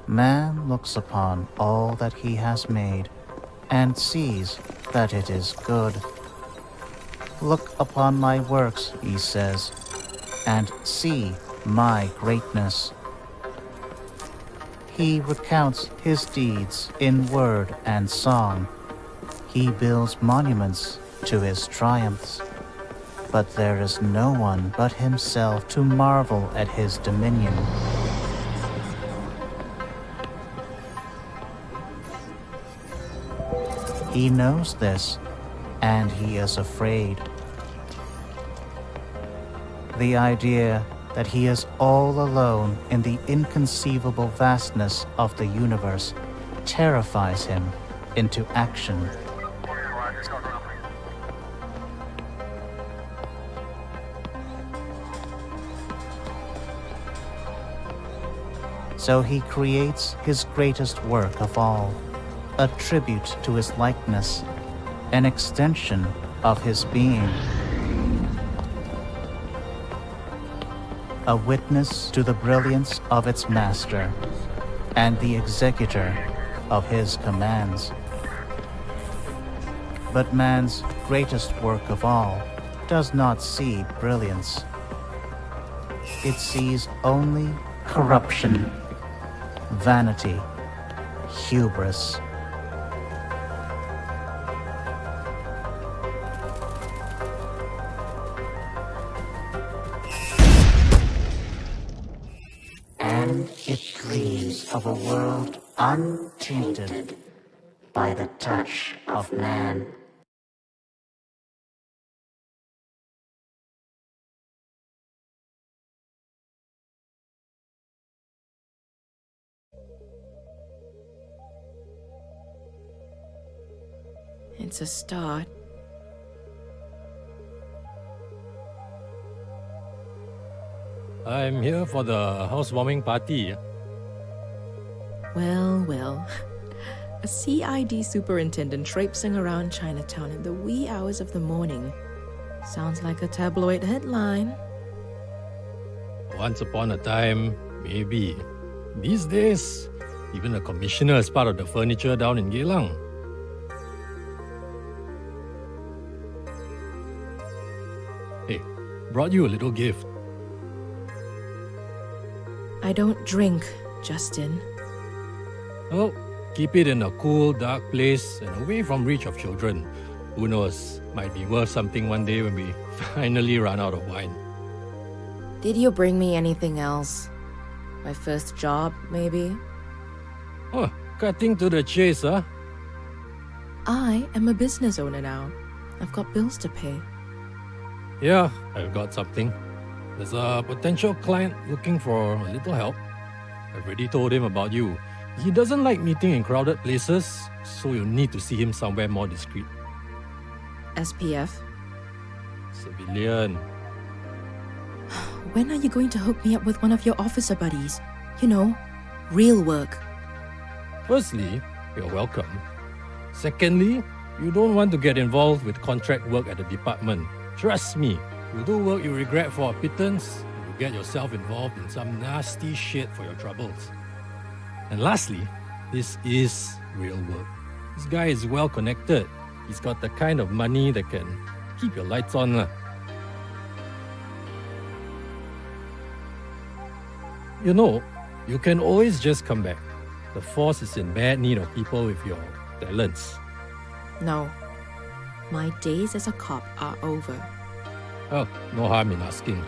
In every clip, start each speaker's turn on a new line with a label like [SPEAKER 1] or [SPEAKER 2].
[SPEAKER 1] Man looks upon all that he has made and sees that it is good. Look upon my works, he says, and see my greatness. He recounts his deeds in word and song. He builds monuments to his triumphs. But there is no one but himself to marvel at his dominion. He knows this, and he is afraid. The idea that he is all alone in the inconceivable vastness of the universe terrifies him into action. So he creates his greatest work of all, a tribute to his likeness, an extension of his being, a witness to the brilliance of its master, and the executor of his commands. But man's greatest work of all does not see brilliance. It sees only corruption, vanity, hubris. And it dreams of a world untainted by the touch of man.
[SPEAKER 2] It's a start.
[SPEAKER 3] I'm here for the housewarming party.
[SPEAKER 2] Well. A CID superintendent traipsing around Chinatown in the wee hours of the morning. Sounds like a tabloid headline.
[SPEAKER 3] Once upon a time, maybe. These days, even a commissioner is part of the furniture down in Geylang. Hey, brought you a little gift.
[SPEAKER 2] I don't drink, Justin.
[SPEAKER 3] Oh, keep it in a cool, dark place and away from reach of children. Who knows, might be worth something one day when we finally run out of wine.
[SPEAKER 2] Did you bring me anything else? My first job, maybe?
[SPEAKER 3] Oh, cutting to the chase, huh?
[SPEAKER 2] I am a business owner now. I've got bills to pay.
[SPEAKER 3] Yeah, I've got something. There's a potential client looking for a little help. I've already told him about you. He doesn't like meeting in crowded places, so you'll need to see him somewhere more discreet.
[SPEAKER 2] SPF?
[SPEAKER 3] Civilian.
[SPEAKER 2] When are you going to hook me up with one of your officer buddies? You know, real work.
[SPEAKER 3] Firstly, you're welcome. Secondly, you don't want to get involved with contract work at the department. Trust me, you'll do work you regret for a pittance, you'll get yourself involved in some nasty shit for your troubles. And lastly, this is real work. This guy is well connected. He's got the kind of money that can keep your lights on. You know, you can always just come back. The force is in bad need of people with your talents.
[SPEAKER 2] No. My days as a cop are over.
[SPEAKER 3] Oh, no harm in asking.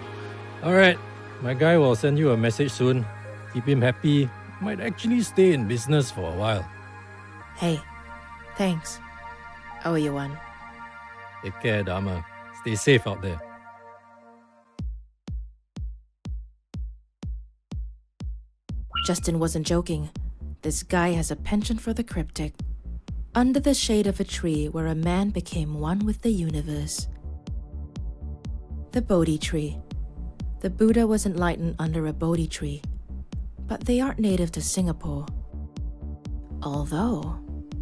[SPEAKER 3] Alright, my guy will send you a message soon. Keep him happy. Might actually stay in business for a while.
[SPEAKER 2] Hey, thanks. I owe you one.
[SPEAKER 3] Take care, Dharma. Stay safe out there.
[SPEAKER 2] Justin wasn't joking. This guy has a penchant for the cryptic. Under the shade of a tree where a man became one with the universe. The Bodhi tree. The Buddha was enlightened under a Bodhi tree. but they aren't native to Singapore. Although,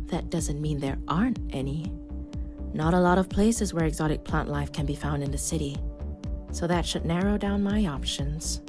[SPEAKER 2] that doesn't mean there aren't any. Not a lot of places where exotic plant life can be found in the city, so that should narrow down my options.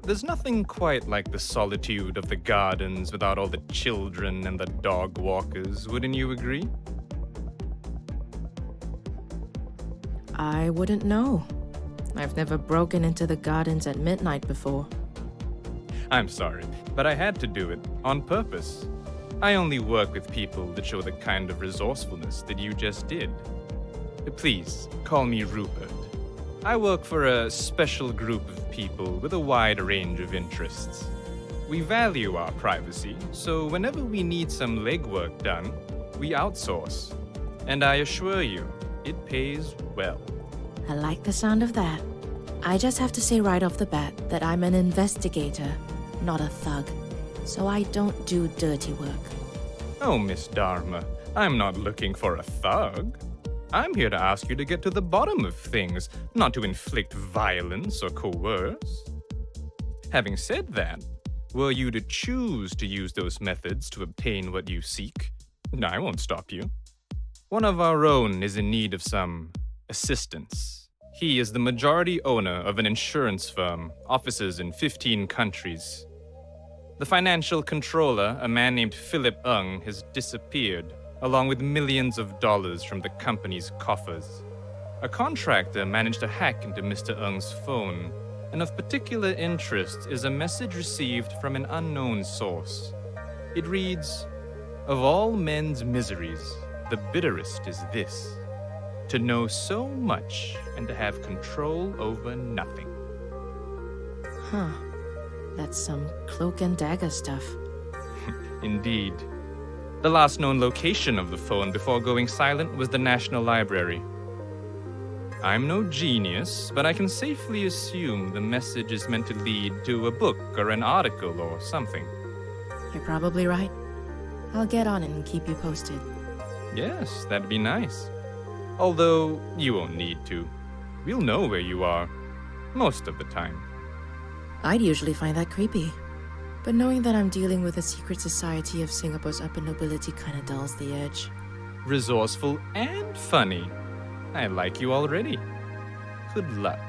[SPEAKER 4] There's nothing quite like the solitude of the gardens without all the children and the dog walkers, wouldn't you agree?
[SPEAKER 2] I wouldn't know. I've never broken into the gardens at midnight before.
[SPEAKER 4] I'm sorry, but I had to do it on purpose. I only work with people that show the kind of resourcefulness that you just did. Please, call me Rupert. I work for a special group of people with a wide range of interests. We value our privacy, so whenever we need some legwork done, we outsource. And I assure you, it pays well.
[SPEAKER 2] I like the sound of that. I just have to say right off the bat that I'm an investigator, not a thug. So I don't do dirty work.
[SPEAKER 4] Oh, Miss Dharma, I'm not looking for a thug. I'm here to ask you to get to the bottom of things, not to inflict violence or coerce. Having said that, were you to choose to use those methods to obtain what you seek, I won't stop you. One of our own is in need of some assistance. He is the majority owner of an insurance firm, offices in 15 countries. The financial controller, a man named Philip Ng, has disappeared, along with millions of dollars from the company's coffers. A contractor managed to hack into Mr. Ng's phone, and of particular interest is a message received from an unknown source. It reads, "Of all men's miseries, the bitterest is this, to know so much and to have control over nothing."
[SPEAKER 2] Huh. That's some cloak and dagger stuff.
[SPEAKER 4] Indeed. The last known location of the phone before going silent was the National Library. I'm no genius, but I can safely assume the message is meant to lead to a book or an article or something.
[SPEAKER 2] You're probably right. I'll get on it and keep you posted.
[SPEAKER 4] Yes, that'd be nice. Although, you won't need to. We'll know where you are, most of the time.
[SPEAKER 2] I'd usually find that creepy. But knowing that I'm dealing with a secret society of Singapore's upper nobility kinda dulls the edge.
[SPEAKER 4] Resourceful and funny. I like you already. Good luck.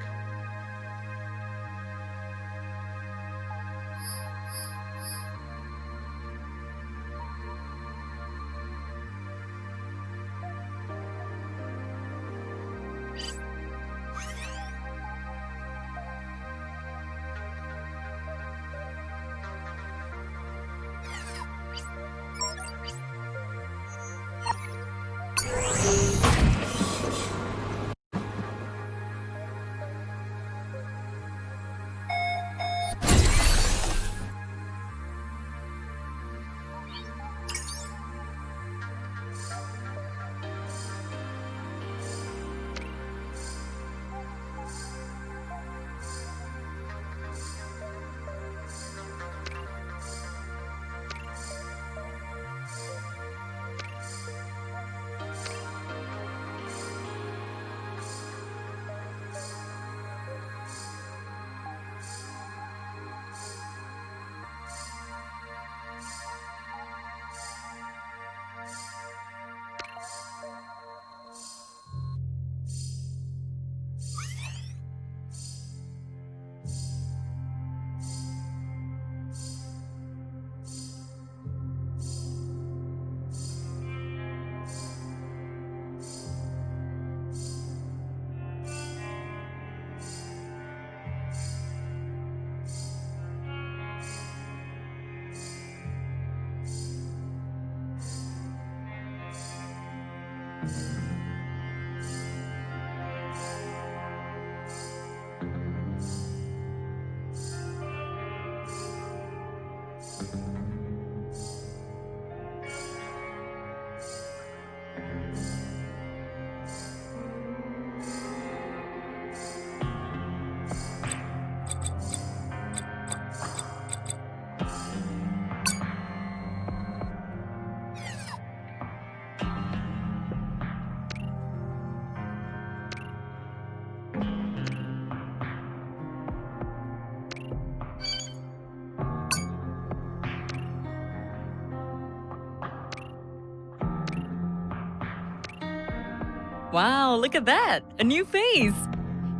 [SPEAKER 5] Wow, look at that! A new face!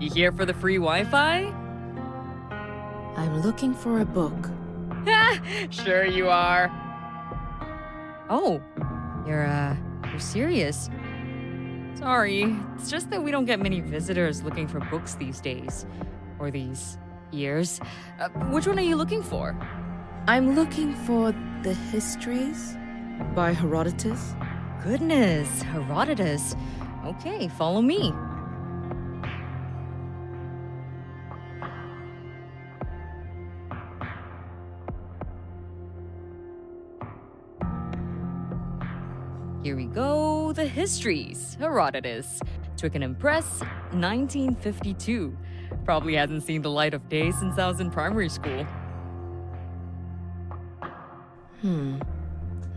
[SPEAKER 5] You here for the free Wi-Fi?
[SPEAKER 2] I'm looking for a book.
[SPEAKER 5] Sure you are. Oh, you're serious? Sorry, it's just that we don't get many visitors looking for books these days. Or these years. Which one are you looking for?
[SPEAKER 2] I'm looking for The Histories by Herodotus.
[SPEAKER 5] Goodness, Herodotus. Okay, follow me. Here we go, The Histories, Herodotus. Twickenham Impress, 1952. Probably hasn't seen the light of day since I was in primary school.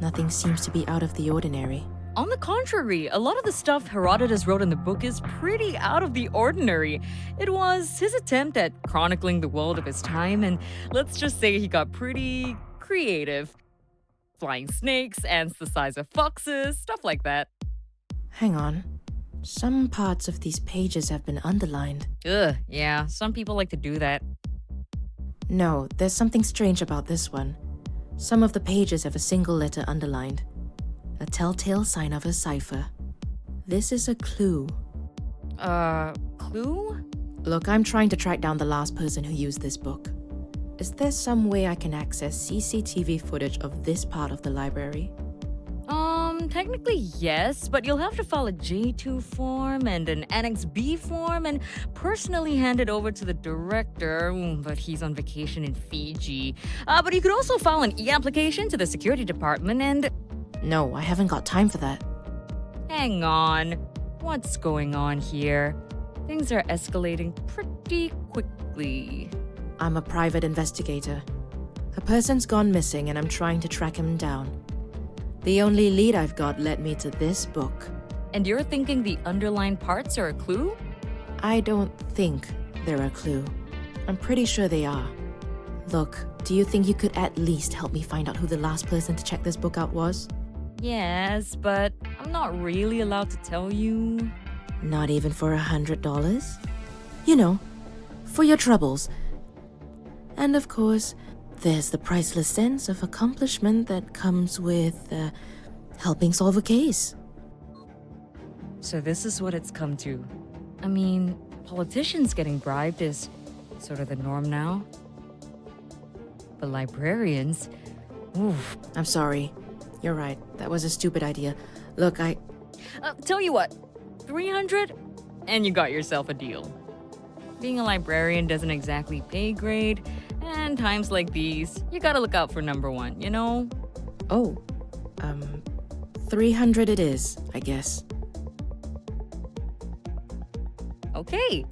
[SPEAKER 2] Nothing seems to be out of the ordinary.
[SPEAKER 5] On the contrary, a lot of the stuff Herodotus wrote in the book is pretty out of the ordinary. It was his attempt at chronicling the world of his time, and let's just say he got pretty creative. Flying snakes, ants the size of foxes, stuff like that.
[SPEAKER 2] Hang on. Some parts of these pages have been underlined.
[SPEAKER 5] Ugh, yeah, some people like to do that.
[SPEAKER 2] No, there's something strange about this one. Some of the pages have a single letter underlined. A telltale sign of a cipher. This is a clue.
[SPEAKER 5] Clue?
[SPEAKER 2] Look, I'm trying to track down the last person who used this book. Is there some way I can access CCTV footage of this part of the library?
[SPEAKER 5] Technically yes, but you'll have to file a J2 form and an Annex B form and personally hand it over to the director, but he's on vacation in Fiji. But you could also file an e-application to the security department and...
[SPEAKER 2] No, I haven't got time for that.
[SPEAKER 5] Hang on. What's going on here? Things are escalating pretty quickly.
[SPEAKER 2] I'm a private investigator. A person's gone missing and I'm trying to track him down. The only lead I've got led me to this book.
[SPEAKER 5] And you're thinking the underlined parts are a clue?
[SPEAKER 2] I don't think they're a clue. I'm pretty sure they are. Look, do you think you could at least help me find out who the last person to check this book out was?
[SPEAKER 5] Yes, but I'm not really allowed to tell you.
[SPEAKER 2] Not even for $100? You know, for your troubles. And of course, there's the priceless sense of accomplishment that comes with helping solve a case.
[SPEAKER 5] So this is what it's come to. I mean, politicians getting bribed is sort of the norm now. But librarians, oof.
[SPEAKER 2] I'm sorry. You're right. That was a stupid idea. Look,
[SPEAKER 5] Tell you what, 300 and you got yourself a deal. Being a librarian doesn't exactly pay grade, and times like these, you gotta look out for number one, you know?
[SPEAKER 2] Oh, 300 it is, I guess.
[SPEAKER 5] Okay.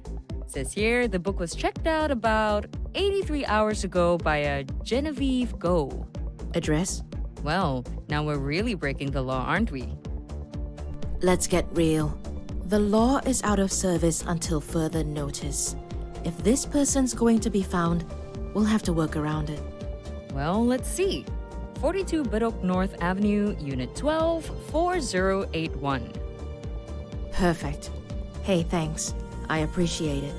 [SPEAKER 5] Says here the book was checked out about 83 hours ago by a Genevieve Go.
[SPEAKER 2] Address?
[SPEAKER 5] Well, now we're really breaking the law, aren't we?
[SPEAKER 2] Let's get real. The law is out of service until further notice. If this person's going to be found, we'll have to work around it.
[SPEAKER 5] Well, let's see. 42 Biddock North Avenue, Unit 12, 4081.
[SPEAKER 2] Perfect. Hey, thanks. I appreciate it.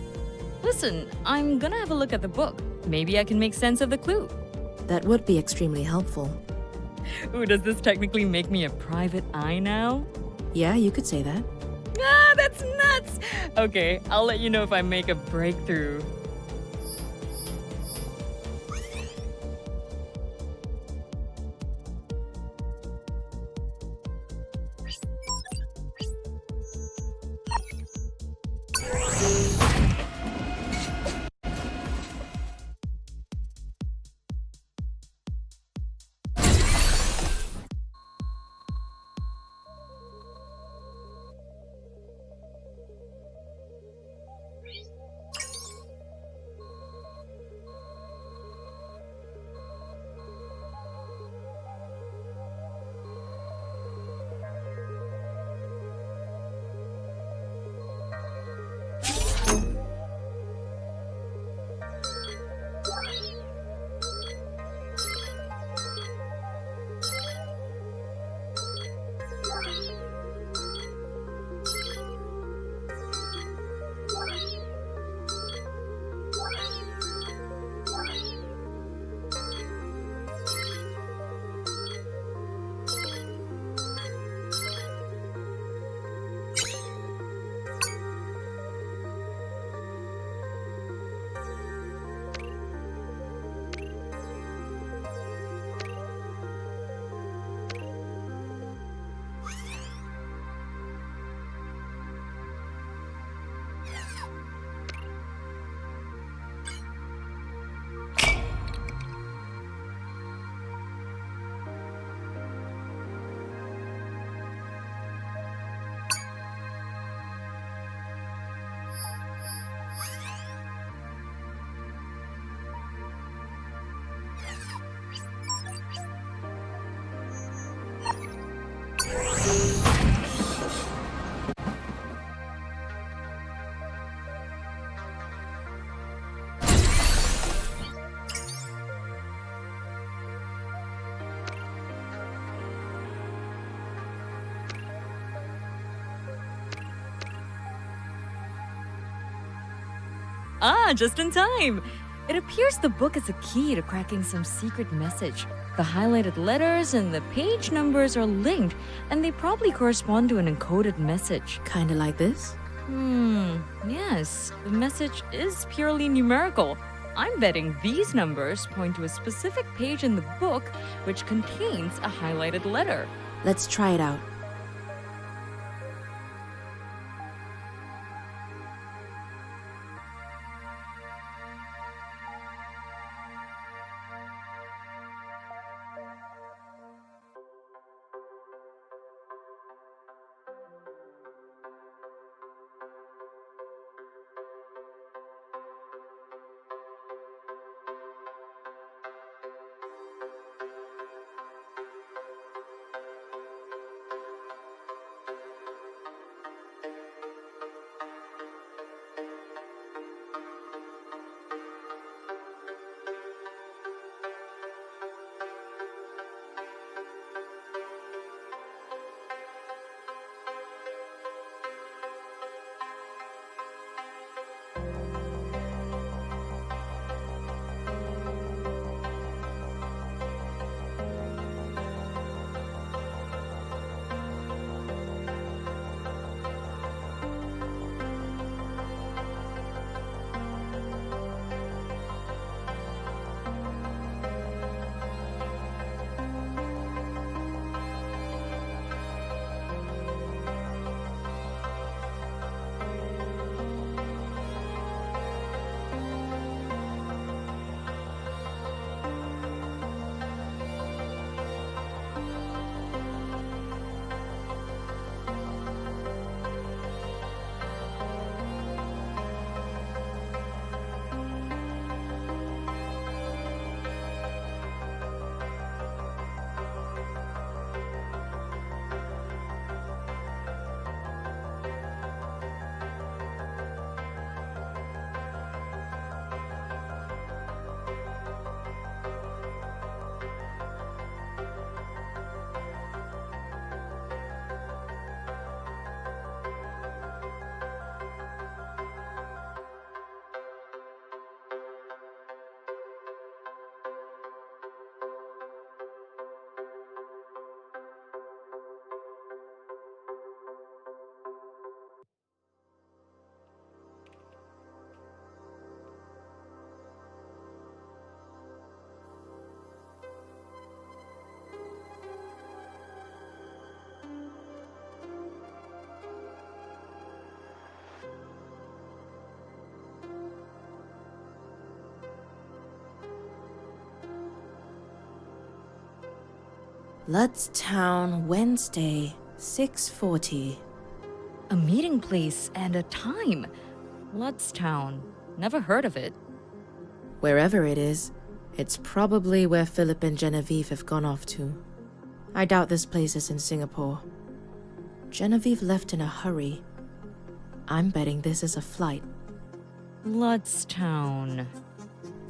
[SPEAKER 5] Listen, I'm gonna have a look at the book. Maybe I can make sense of the clue.
[SPEAKER 2] That would be extremely helpful.
[SPEAKER 5] Ooh, does this technically make me a private eye now?
[SPEAKER 2] Yeah, you could say that.
[SPEAKER 5] Ah, that's nuts! Okay, I'll let you know if I make a breakthrough. Just in time. It appears the book is a key to cracking some secret message. The highlighted letters and the page numbers are linked, and they probably correspond to an encoded message.
[SPEAKER 2] Kinda like this?
[SPEAKER 5] Yes. The message is purely numerical. I'm betting these numbers point to a specific page in the book which contains a highlighted letter.
[SPEAKER 2] Let's try it out. Ludstown, Wednesday, 6:40.
[SPEAKER 5] A meeting place and a time. Ludstown. Never heard of it.
[SPEAKER 2] Wherever it is, it's probably where Philip and Genevieve have gone off to. I doubt this place is in Singapore. Genevieve left in a hurry. I'm betting this is a flight.
[SPEAKER 5] Ludstown.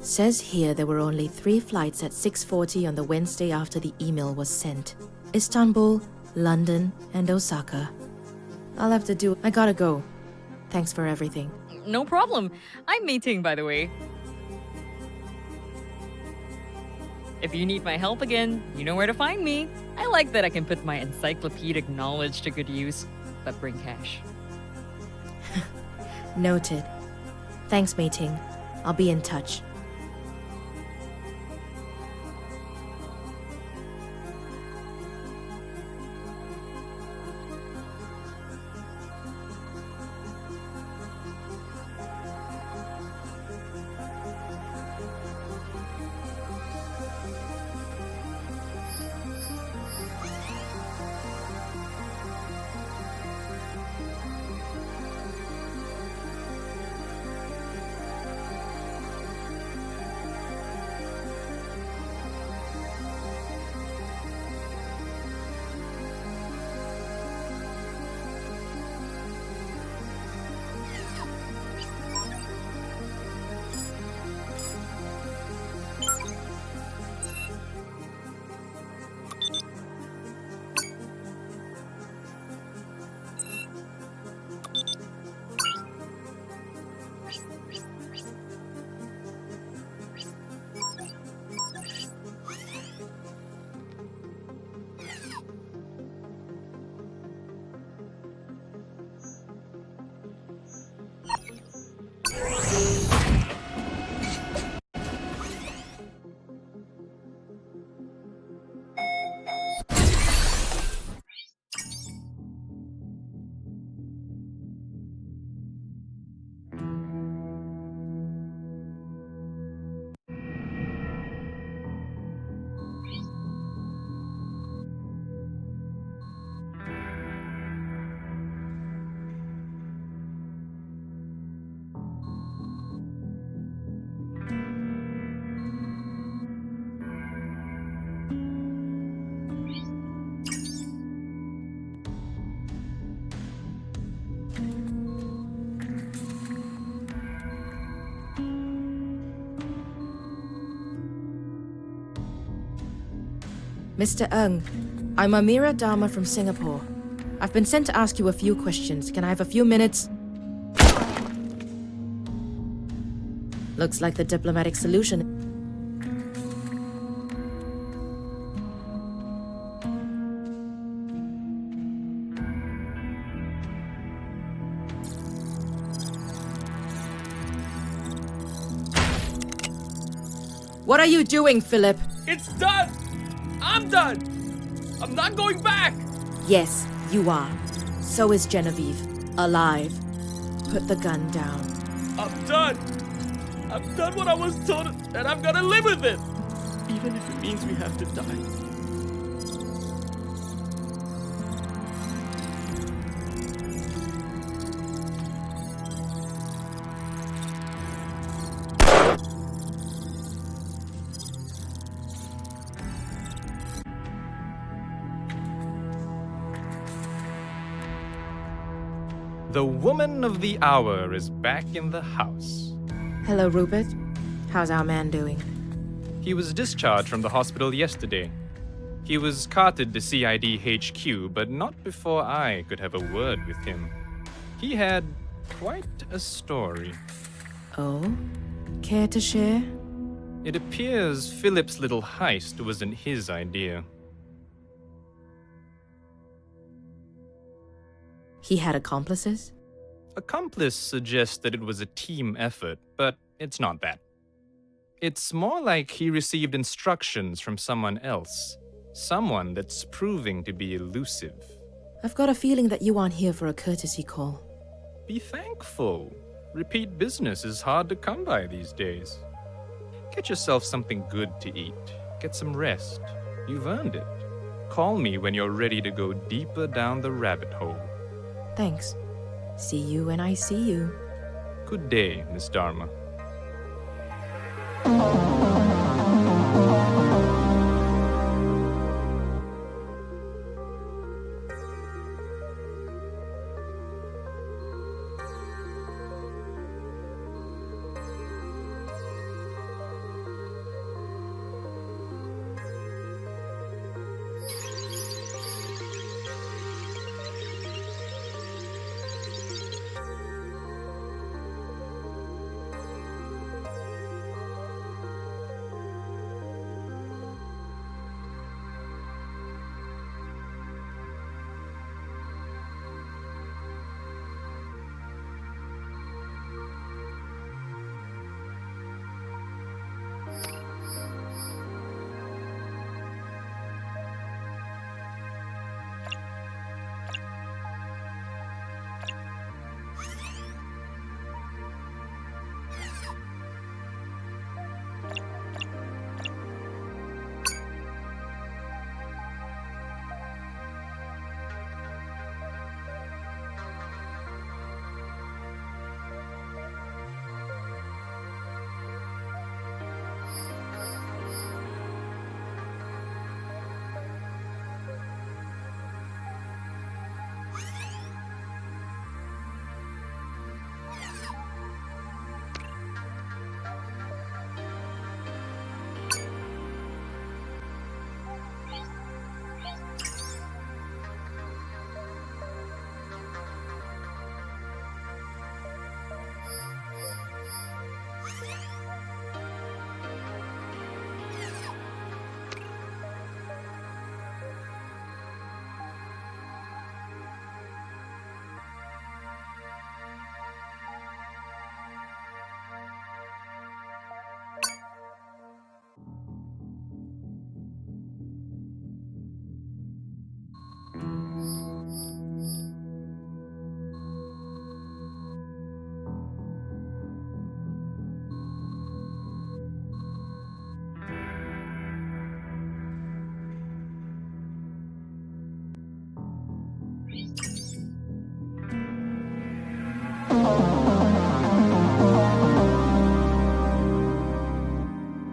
[SPEAKER 2] Says here there were only 3 flights at 6:40 on the Wednesday after the email was sent. Istanbul, London, and Osaka. I gotta go. Thanks for everything.
[SPEAKER 5] No problem. I'm meeting, by the way. If you need my help again, you know where to find me. I like that I can put my encyclopedic knowledge to good use, but bring cash.
[SPEAKER 2] Noted. Thanks, Mei-Ting. I'll be in touch. Mr. Ng, I'm Amira Dharma from Singapore. I've been sent to ask you a few questions. Can I have a few minutes? Looks like the diplomatic solution. What are you doing, Philip?
[SPEAKER 6] It's done! I'm done! I'm not going back!
[SPEAKER 2] Yes, you are. So is Genevieve. Alive. Put the gun down.
[SPEAKER 6] I'm done! I've done what I was told, and I'm gonna live with it! Even if it means we have to die.
[SPEAKER 4] The woman of the hour is back in the house.
[SPEAKER 2] Hello, Rupert. How's our man doing?
[SPEAKER 4] He was discharged from the hospital yesterday. He was carted to CID HQ, but not before I could have a word with him. He had quite a story.
[SPEAKER 2] Oh? Care to share?
[SPEAKER 4] It appears Philip's little heist wasn't his idea.
[SPEAKER 2] He had accomplices?
[SPEAKER 4] Accomplice suggests that it was a team effort, but it's not that. It's more like he received instructions from someone else. Someone that's proving to be elusive.
[SPEAKER 2] I've got a feeling that you aren't here for a courtesy call.
[SPEAKER 4] Be thankful. Repeat business is hard to come by these days. Get yourself something good to eat. Get some rest. You've earned it. Call me when you're ready to go deeper down the rabbit hole.
[SPEAKER 2] Thanks. See you when I see you.
[SPEAKER 4] Good day, Miss Dharma.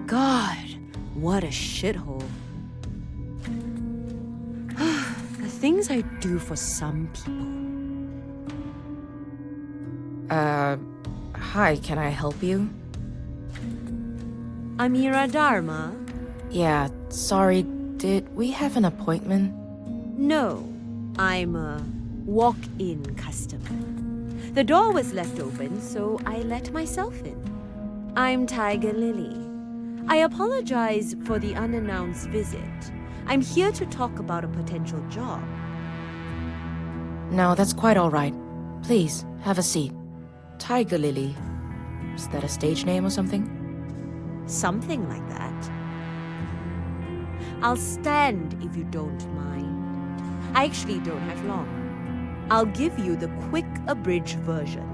[SPEAKER 2] God, what a shithole. The things I do for some people. Hi, can I help you?
[SPEAKER 7] Amira Dharma?
[SPEAKER 2] Yeah, sorry, Did we have an appointment?
[SPEAKER 7] No, I'm a walk-in customer. The door was left open, so I let myself in. I'm Tiger Lily. I apologize for the unannounced visit. I'm here to talk about a potential job.
[SPEAKER 2] No, that's quite all right. Please, have a seat. Tiger Lily. Is that a stage name or something?
[SPEAKER 7] Something like that. I'll stand if you don't mind. I actually don't have long. I'll give you the quick abridged version.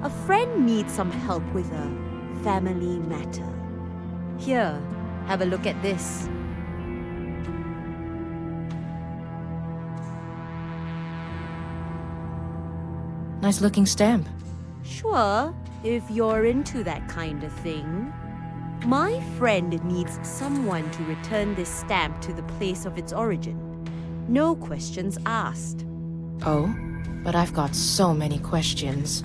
[SPEAKER 7] A friend needs some help with a family matter. Here, have a look at this.
[SPEAKER 2] Nice looking stamp.
[SPEAKER 7] Sure, if you're into that kind of thing. My friend needs someone to return this stamp to the place of its origin. No questions asked.
[SPEAKER 2] Oh, but I've got so many questions.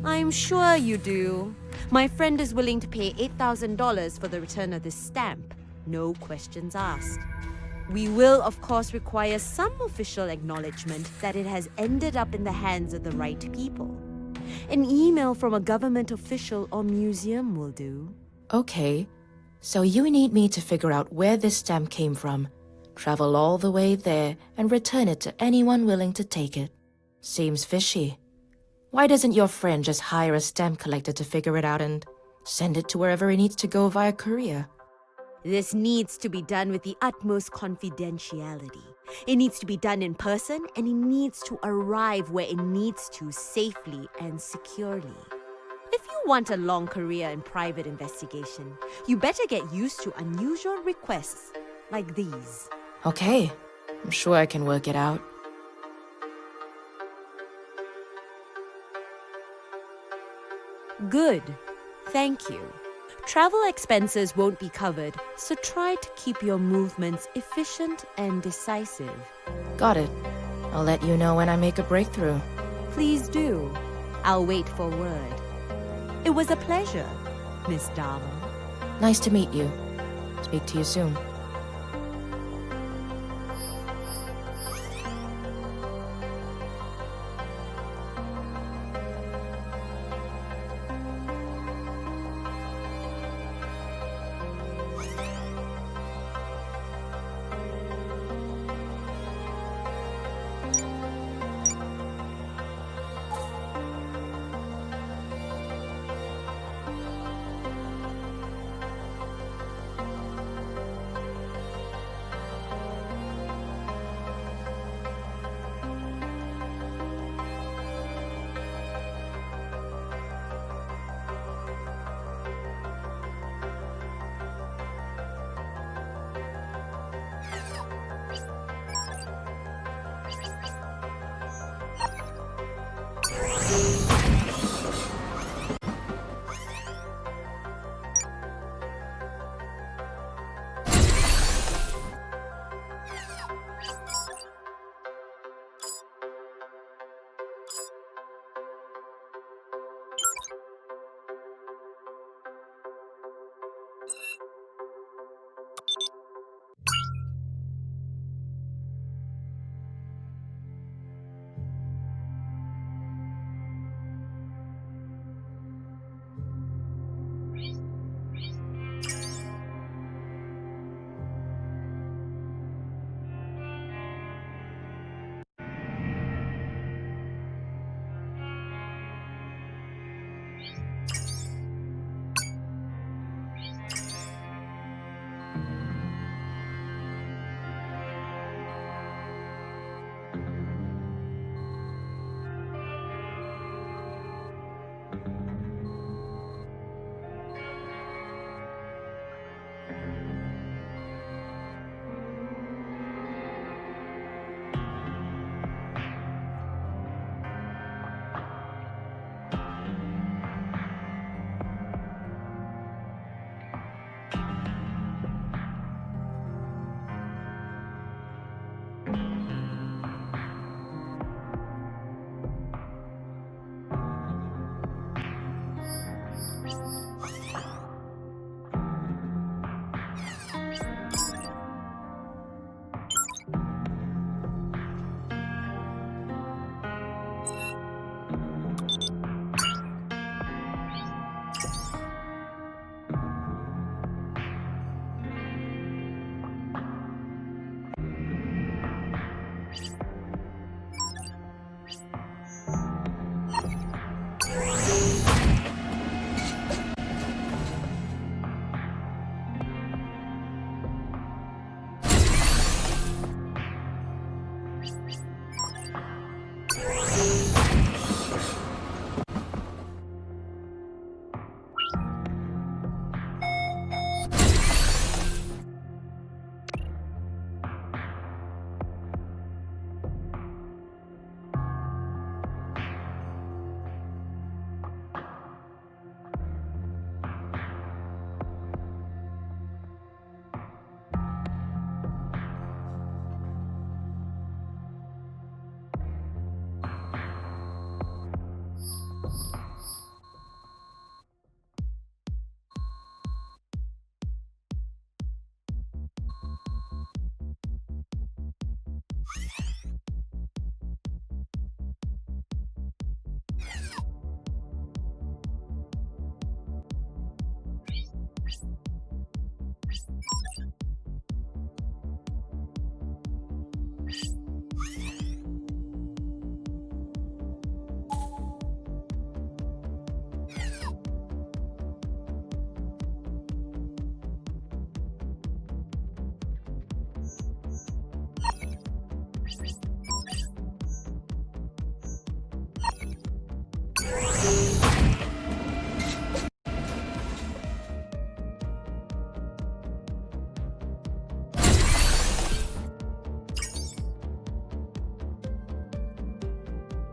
[SPEAKER 7] I'm sure you do. My friend is willing to pay $8,000 for the return of this stamp. No questions asked. We will, of course, require some official acknowledgement that it has ended up in the hands of the right people. An email from a government official or museum will do.
[SPEAKER 2] Okay, so you need me to figure out where this stamp came from, travel all the way there, and return it to anyone willing to take it. Seems fishy. Why doesn't your friend just hire a stamp collector to figure it out and send it to wherever it needs to go via courier?
[SPEAKER 7] This needs to be done with the utmost confidentiality. It needs to be done in person, and it needs to arrive where it needs to safely and securely. If you want a long career in private investigation, you better get used to unusual requests like these.
[SPEAKER 2] Okay, I'm sure I can work it out.
[SPEAKER 7] Good. Thank you. Travel expenses won't be covered, so try to keep your movements efficient and decisive.
[SPEAKER 2] Got it. I'll let you know when I make a breakthrough.
[SPEAKER 7] Please do. I'll wait for word. It was a pleasure, Miss Dharma.
[SPEAKER 2] Nice to meet you. Speak to you soon.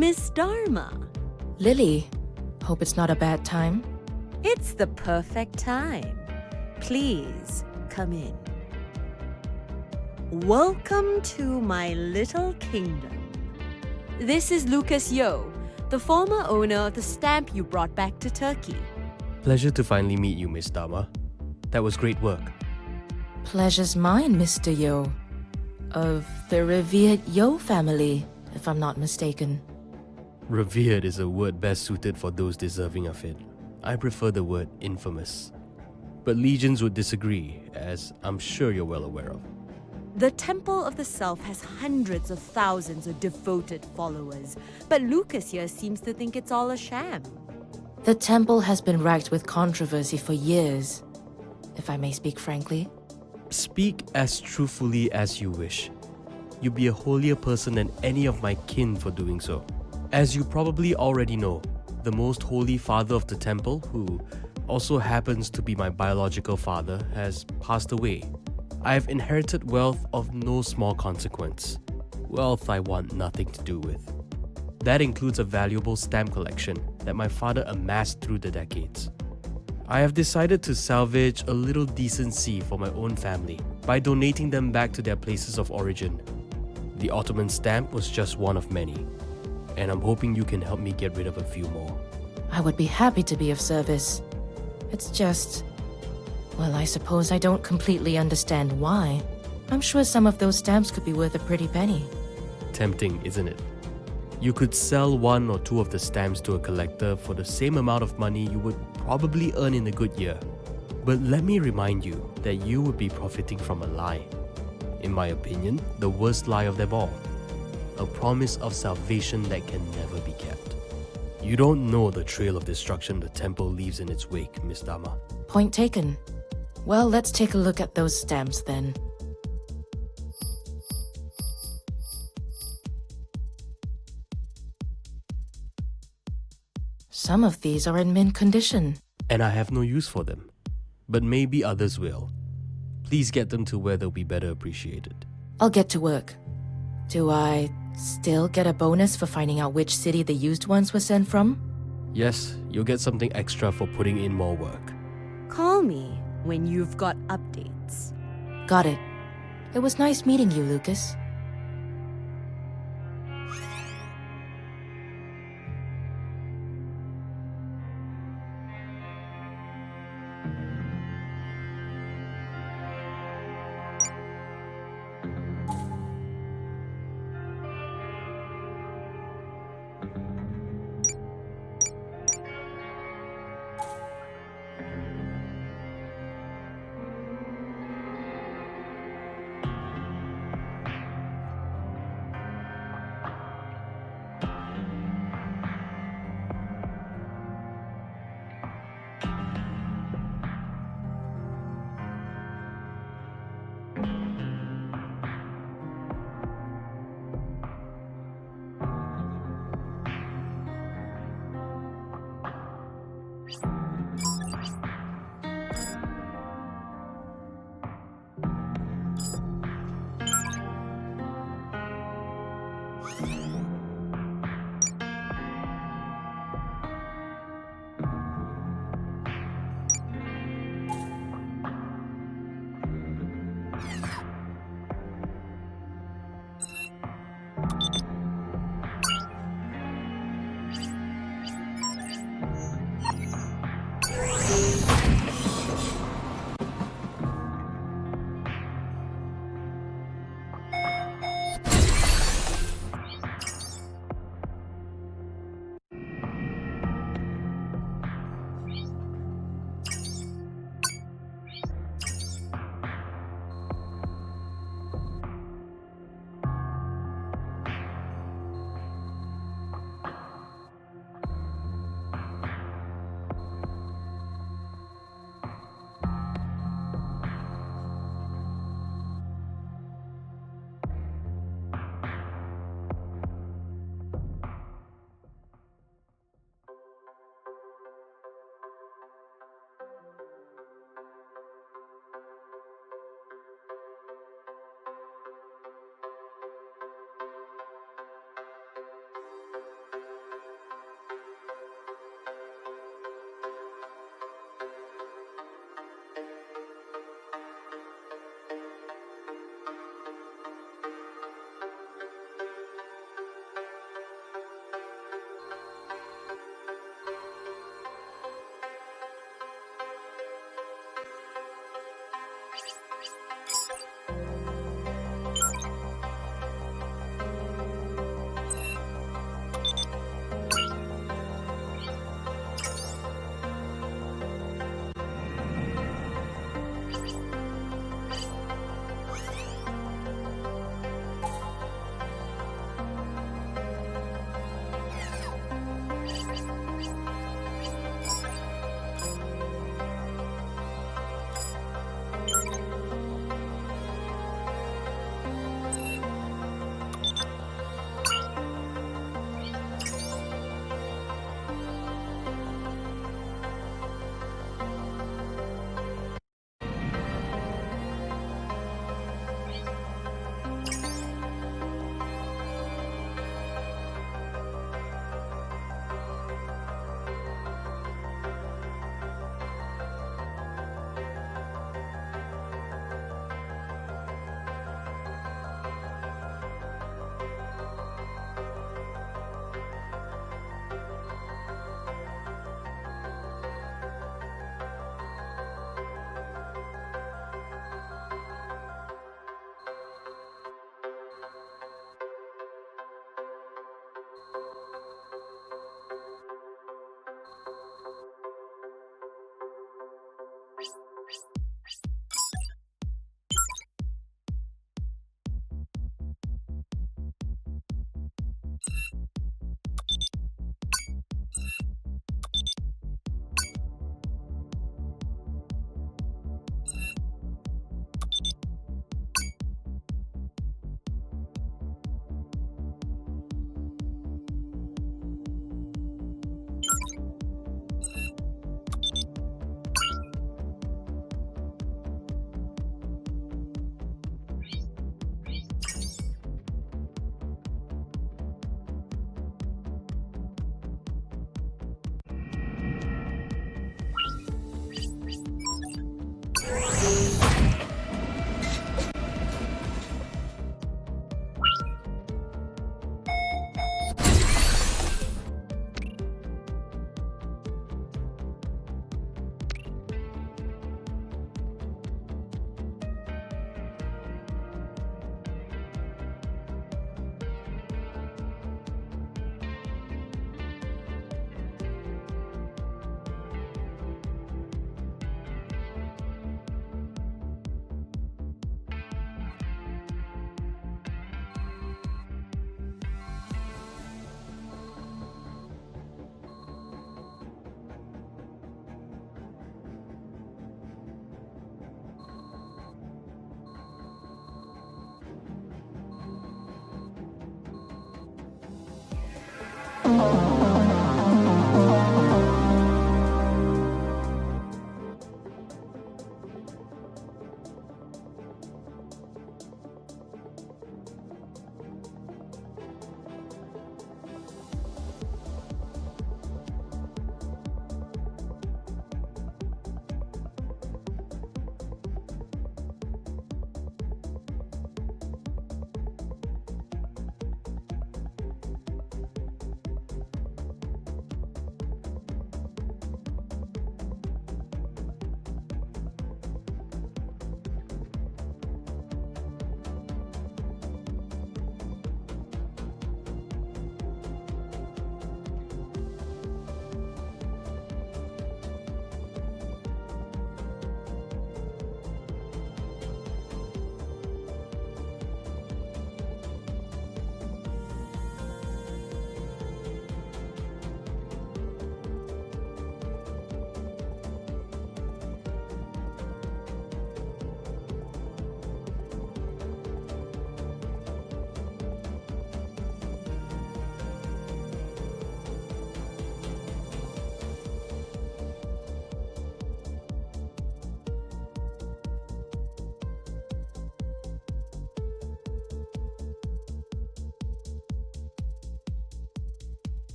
[SPEAKER 7] Miss Dharma.
[SPEAKER 2] Lily, hope it's not a bad time.
[SPEAKER 7] It's the perfect time. Please come in. Welcome to my little kingdom. This is Lucas Yo, the former owner of the stamp you brought back to Turkey.
[SPEAKER 8] Pleasure to finally meet you, Miss Dharma. That was great work.
[SPEAKER 2] Pleasure's mine, Mr. Yo. Of the revered Yo family, if I'm not mistaken.
[SPEAKER 8] Revered is a word best suited for those deserving of it. I prefer the word infamous. But legions would disagree, as I'm sure you're well aware of.
[SPEAKER 7] The Temple of the Self has hundreds of thousands of devoted followers, but Lucas here seems to think it's all a sham.
[SPEAKER 2] The temple has been racked with controversy for years, if I may speak frankly.
[SPEAKER 8] Speak as truthfully as you wish. You'd be a holier person than any of my kin for doing so. As you probably already know, the most holy father of the temple, who also happens to be my biological father, has passed away. I have inherited wealth of no small consequence. Wealth I want nothing to do with. That includes a valuable stamp collection that my father amassed through the decades. I have decided to salvage a little decency for my own family by donating them back to their places of origin. The Ottoman stamp was just one of many, and I'm hoping you can help me get rid of a few more.
[SPEAKER 2] I would be happy to be of service. It's just... well, I suppose I don't completely understand why. I'm sure some of those stamps could be worth a pretty penny.
[SPEAKER 8] Tempting, isn't it? You could sell one or two of the stamps to a collector for the same amount of money you would probably earn in a good year. But let me remind you that you would be profiting from a lie. In my opinion, the worst lie of them all. A promise of salvation that can never be kept. You don't know the trail of destruction the temple leaves in its wake, Miss Dharma.
[SPEAKER 2] Point taken. Well, let's take a look at those stamps then. Some of these are in mint condition.
[SPEAKER 8] And I have no use for them. But maybe others will. Please get them to where they'll be better appreciated.
[SPEAKER 2] I'll get to work. Do I still get a bonus for finding out which city the used ones were sent from?
[SPEAKER 8] Yes, you'll get something extra for putting in more work.
[SPEAKER 7] Call me when you've got updates.
[SPEAKER 2] Got it. It was nice meeting you, Lucas.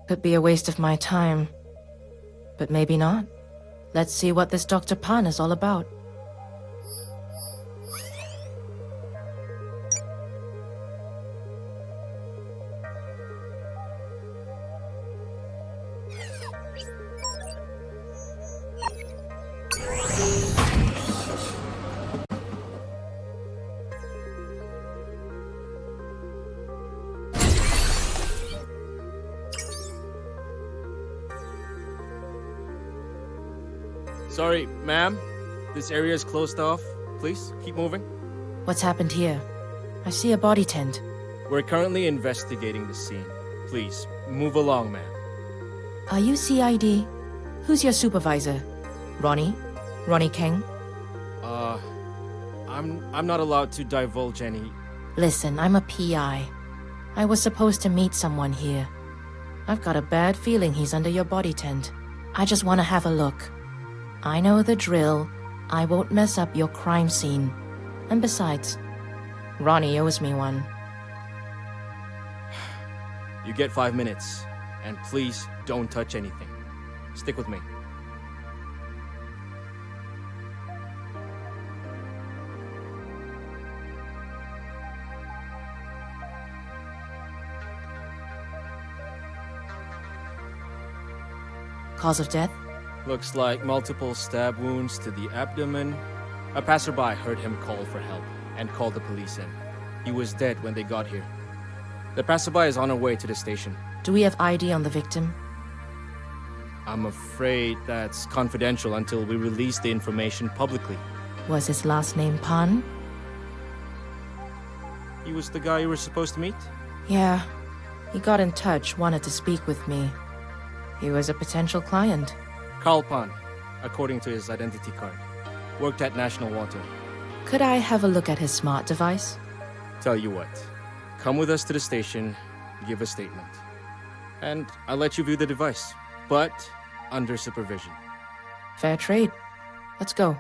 [SPEAKER 2] Could be a waste of my time. But maybe not. Let's see what this Dr. Pan is all about.
[SPEAKER 9] Sorry, ma'am. This area is closed off. Please, keep moving.
[SPEAKER 2] What's happened here? I see a body tent.
[SPEAKER 9] We're currently investigating the scene. Please, move along, ma'am.
[SPEAKER 2] Are you CID? Who's your supervisor? Ronnie? Ronnie King?
[SPEAKER 9] I'm not allowed to divulge any...
[SPEAKER 2] Listen, I'm a PI. I was supposed to meet someone here. I've got a bad feeling he's under your body tent. I just want to have a look. I know the drill. I won't mess up your crime scene. And besides, Ronnie owes me one.
[SPEAKER 9] You get 5 minutes. And please, don't touch anything. Stick with me.
[SPEAKER 2] Cause of death?
[SPEAKER 9] Looks like multiple stab wounds to the abdomen. A passerby heard him call for help and called the police in. He was dead when they got here. The passerby is on her way to the station.
[SPEAKER 2] Do we have ID on the victim?
[SPEAKER 9] I'm afraid that's confidential until we release the information publicly.
[SPEAKER 2] Was his last name Pan?
[SPEAKER 9] He was the guy you were supposed to meet?
[SPEAKER 2] Yeah. He got in touch, wanted to speak with me. He was a potential client.
[SPEAKER 9] Carl Pan, according to his identity card. Worked at National Water.
[SPEAKER 2] Could I have a look at his smart device?
[SPEAKER 9] Tell you what, come with us to the station, give a statement. And I'll let you view the device, but under supervision.
[SPEAKER 2] Fair trade. Let's go.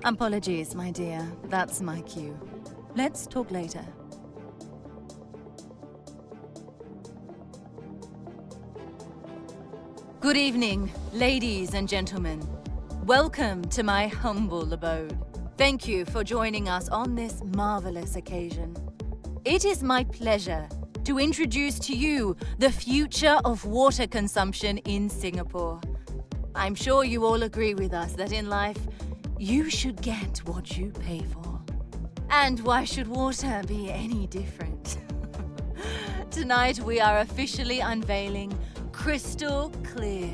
[SPEAKER 10] Apologies, my dear. That's my cue. Let's talk later. Good evening, ladies and gentlemen. Welcome to my humble abode. Thank you for joining us on this marvelous occasion. It is my pleasure to introduce to you the future of water consumption in Singapore. I'm sure you all agree with us that in life, you should get what you pay for. And why should water be any different? Tonight we are officially unveiling Crystal Clear,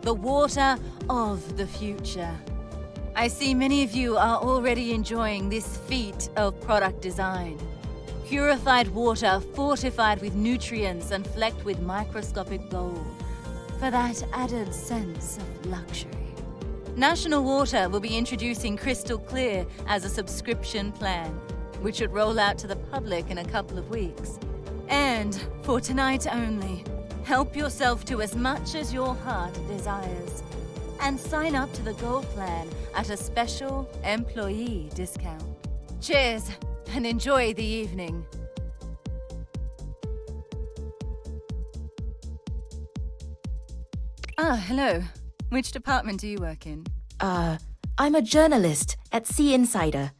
[SPEAKER 10] the water of the future. I see many of you are already enjoying this feat of product design. Purified water fortified with nutrients and flecked with microscopic gold for that added sense of luxury. National Water will be introducing Crystal Clear as a subscription plan, which should roll out to the public in a couple of weeks. And for tonight only, help yourself to as much as your heart desires and sign up to the Gold Plan at a special employee discount. Cheers and enjoy the evening. Hello. Which department do you work in?
[SPEAKER 2] I'm a journalist at Sea Insider.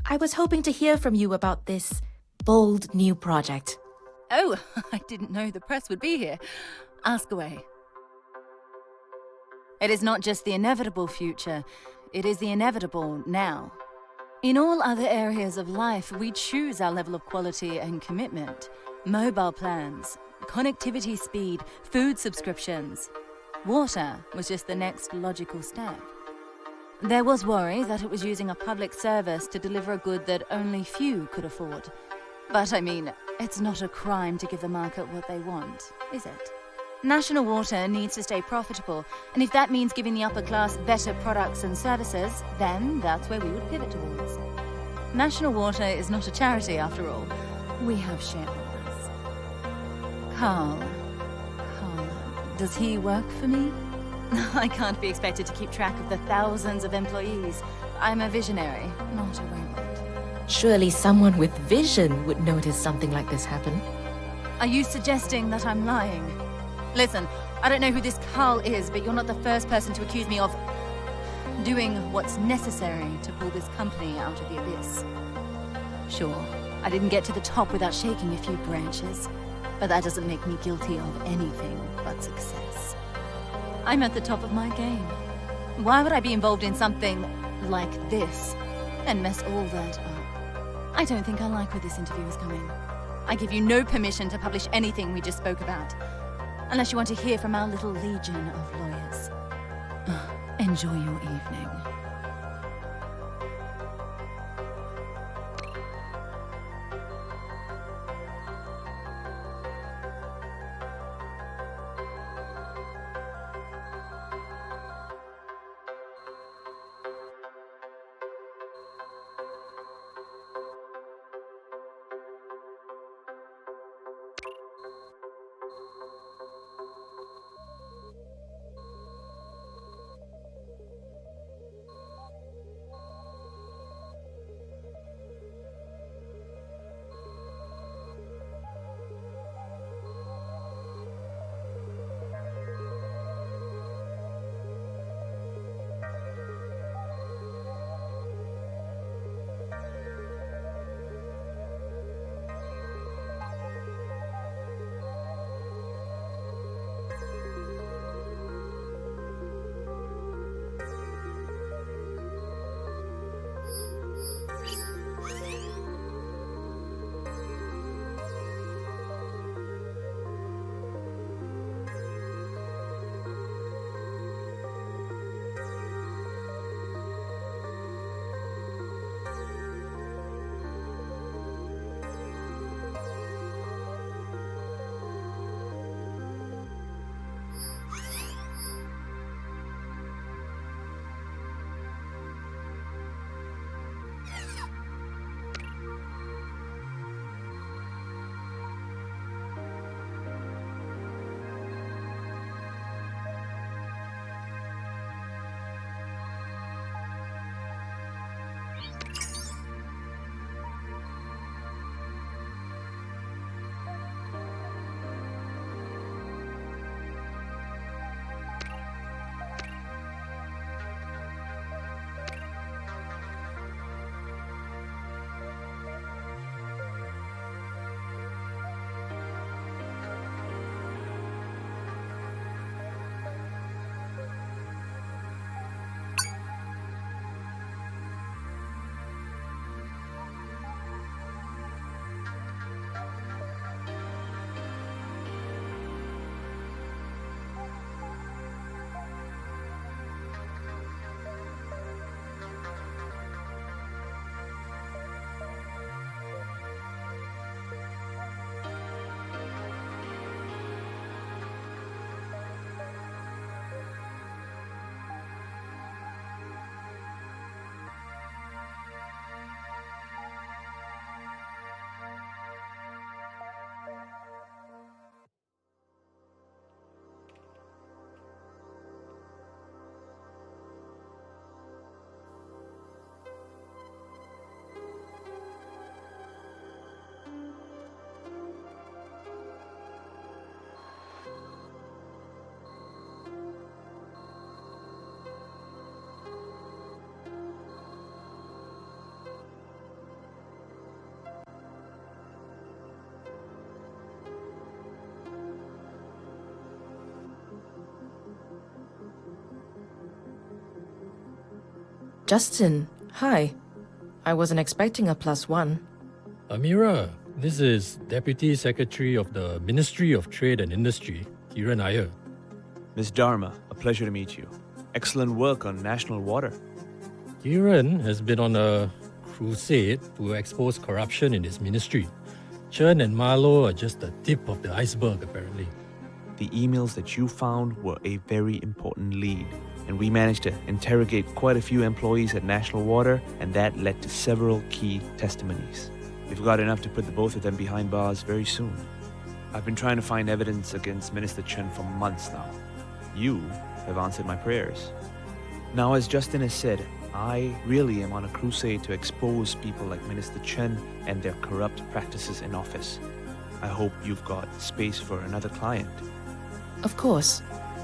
[SPEAKER 2] I was hoping to hear from you about this bold new project.
[SPEAKER 10] Oh, I didn't know the press would be here. Ask away. It is not just the inevitable future, it is the inevitable now. In all other areas of life, we choose our level of quality and commitment. Mobile plans, connectivity speed, food subscriptions. Water was just the next logical step. There was worry that it was using a public service to deliver a good that only few could afford. But I mean, it's not a crime to give the market what they want, is it? National Water needs to stay profitable, and if that means giving the upper class better products and services, then that's where we would pivot towards. National Water is not a charity, after all. We have shareholders. Carl, does he work for me? I can't be expected to keep track of the thousands of employees. I'm a visionary, not a robot.
[SPEAKER 2] Surely someone with vision would notice something like this happen.
[SPEAKER 10] Are you suggesting that I'm lying? Listen, I don't know who this Carl is, but you're not the first person to accuse me of doing what's necessary to pull this company out of the abyss. Sure, I didn't get to the top without shaking a few branches, but that doesn't make me guilty of anything but success. I'm at the top of my game. Why would I be involved in something like this and mess all that up? I don't think I like where this interview is going. I give you no permission to publish anything we just spoke about, unless you want to hear from our little legion of lawyers. Enjoy your evening.
[SPEAKER 2] Justin, hi. I wasn't expecting a +1.
[SPEAKER 3] Amira, this is Deputy Secretary of the Ministry of Trade and Industry, Kiran Iyer.
[SPEAKER 11] Miss Dharma, a pleasure to meet you. Excellent work on national water.
[SPEAKER 3] Kiran has been on a crusade to expose corruption in his ministry. Chen and Marlo are just the tip of the iceberg, apparently.
[SPEAKER 11] The emails that you found were a very important lead, and we managed to interrogate quite a few employees at National Water, and that led to several key testimonies. We've got enough to put the both of them behind bars very soon. I've been trying to find evidence against Minister Chen for months now. You have answered my prayers. Now, as Justin has said, I really am on a crusade to expose people like Minister Chen and their corrupt practices in office. I hope you've got space for another client.
[SPEAKER 2] Of course.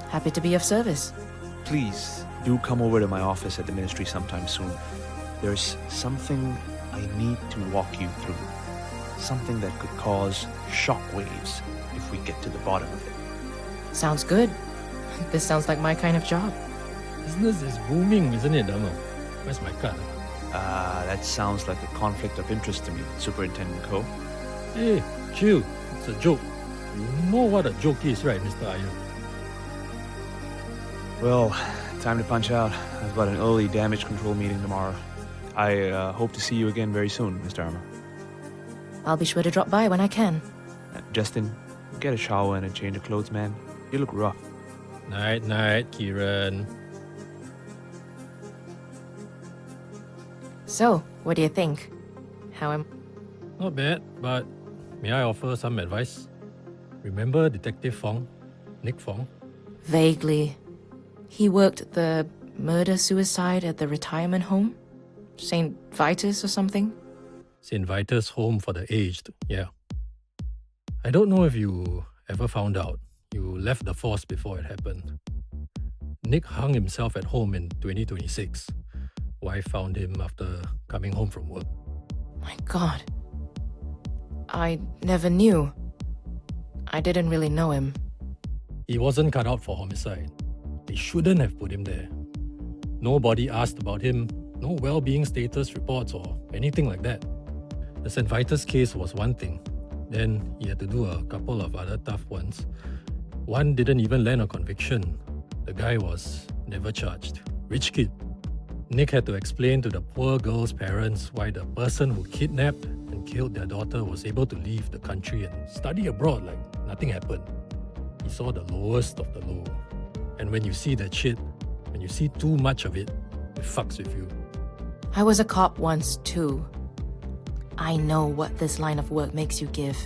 [SPEAKER 2] Happy to be of service.
[SPEAKER 11] Please do come over to my office at the ministry sometime soon. There's something I need to walk you through. Something that could cause shockwaves if we get to the bottom of it.
[SPEAKER 2] Sounds good. This sounds like my kind of job.
[SPEAKER 3] Business is booming, isn't it, Dharma? Where's my card?
[SPEAKER 11] That sounds like a conflict of interest to me, Superintendent Ko.
[SPEAKER 3] Hey, chill. It's a joke. You know what a joke is, right, Mr. Iyer?
[SPEAKER 11] Well, time to punch out. I've got an early damage control meeting tomorrow. I hope to see you again very soon, Mr. Armour.
[SPEAKER 2] I'll be sure to drop by when I can.
[SPEAKER 11] Justin, get a shower and a change of clothes, man. You look rough.
[SPEAKER 3] Night, night, Kiran.
[SPEAKER 2] So, what do you think? How am...
[SPEAKER 3] Not bad, but may I offer some advice? Remember Detective Fong? Nick Fong?
[SPEAKER 2] Vaguely. He worked the murder-suicide at the retirement home? St. Vitus or something?
[SPEAKER 3] St. Vitus Home for the Aged, yeah. I don't know if you ever found out. You left the force before it happened. Nick hung himself at home in 2026. Wife found him after coming home from work.
[SPEAKER 2] My God. I never knew. I didn't really know him.
[SPEAKER 3] He wasn't cut out for homicide. They shouldn't have put him there. Nobody asked about him, no well-being status reports or anything like that. The St. Vitus case was one thing. Then he had to do a couple of other tough ones. One didn't even land a conviction. The guy was never charged. Rich kid. Nick had to explain to the poor girl's parents why the person who kidnapped and killed their daughter was able to leave the country and study abroad like nothing happened. He saw the lowest of the low. And when you see that shit, when you see too much of it, it fucks with you.
[SPEAKER 2] I was a cop once too. I know what this line of work makes you give.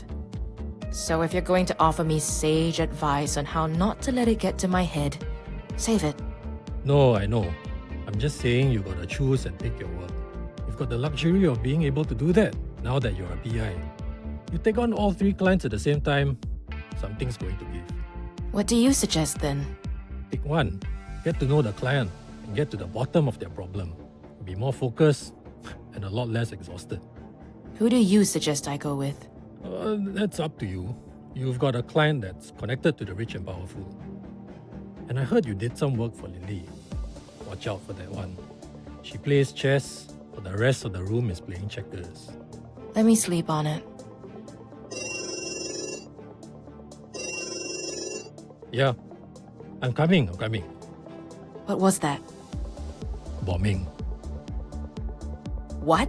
[SPEAKER 2] So if you're going to offer me sage advice on how not to let it get to my head, save it.
[SPEAKER 3] No, I know. I'm just saying you gotta choose and pick your work. You've got the luxury of being able to do that now that you're a PI. You take on all 3 clients at the same time, something's going to give.
[SPEAKER 2] What do you suggest then?
[SPEAKER 3] Pick one. Get to know the client and get to the bottom of their problem. Be more focused and a lot less exhausted.
[SPEAKER 2] Who do you suggest I go with?
[SPEAKER 3] That's up to you. You've got a client that's connected to the rich and powerful. And I heard you did some work for Lily. Watch out for that one. She plays chess, but the rest of the room is playing checkers.
[SPEAKER 2] Let me sleep on it.
[SPEAKER 3] Yeah, I'm coming.
[SPEAKER 2] What was that?
[SPEAKER 3] Bombing.
[SPEAKER 2] What?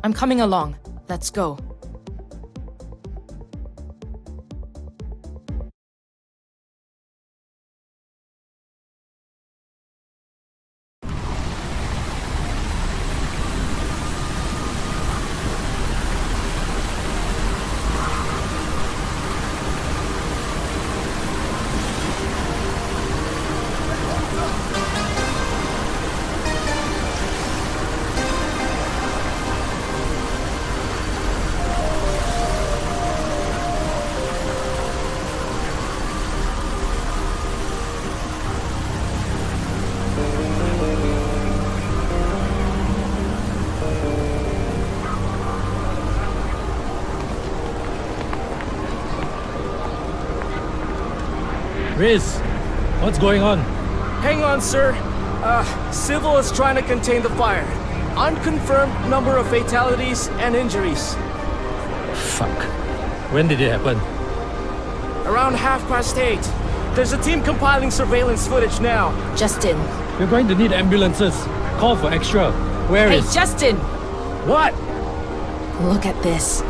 [SPEAKER 2] I'm coming along. Let's go.
[SPEAKER 3] Riz, what's going on?
[SPEAKER 9] Hang on, sir. Civil is trying to contain the fire. Unconfirmed number of fatalities and injuries.
[SPEAKER 3] Fuck. When did it happen?
[SPEAKER 9] Around 8:30. There's a team compiling surveillance footage now.
[SPEAKER 2] Justin.
[SPEAKER 3] You're going to need ambulances. Call for extra. Where
[SPEAKER 2] Hey,
[SPEAKER 3] is...
[SPEAKER 2] Justin!
[SPEAKER 9] What?
[SPEAKER 2] Look at this.